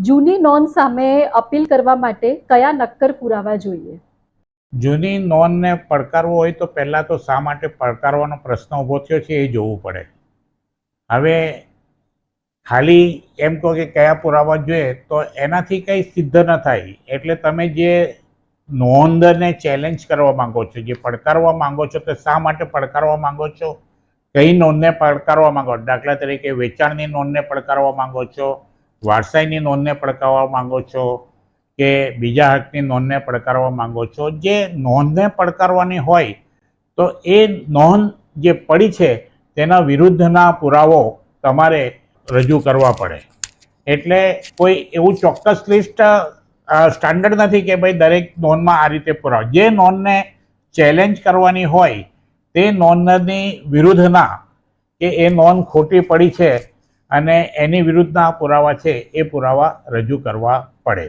જૂની નોંધ સામે અપીલ કરવા માટે કયા નક્કર પુરાવા જોઈએ? જૂની નોંધને પડકારવો હોય તો પહેલાં તો શા માટે પડકારવાનો પ્રશ્ન ઊભો થયો છે એ જોવું પડે. હવે ખાલી એમ કહો કે કયા પુરાવા જોઈએ તો એનાથી કંઈ સિદ્ધ ન થાય. એટલે તમે જે નોંધને ચેલેન્જ કરવા માંગો છો, જે પડકારવા માંગો છો, તો શા માટે પડકારવા માંગો છો, કઈ નોંધને પડકારવા માંગો છો? દાખલા તરીકે વેચાણની નોંધને પડકારવા માંગો છો, વારસાઈની નોંધને પડકારવા માંગો છો, કે બીજા હકની નોંધને પડકારવા માંગો છો? જે નોંધને પડકારવાની હોય તો એ નોંધ જે પડી છે તેના વિરુદ્ધના પુરાવો તમારે રજૂ કરવા પડે. એટલે કોઈ એવું ચોક્કસ લિસ્ટ સ્ટાન્ડર્ડ નથી કે ભાઈ દરેક નોંધમાં આ રીતે પુરાવો. જે નોંધને ચેલેન્જ કરવાની હોય તે નોંધની વિરુદ્ધના કે એ નોંધ ખોટી પડી છે અને એની વિરુદ્ધના પુરાવા છે એ પુરાવા રજૂ કરવા પડે.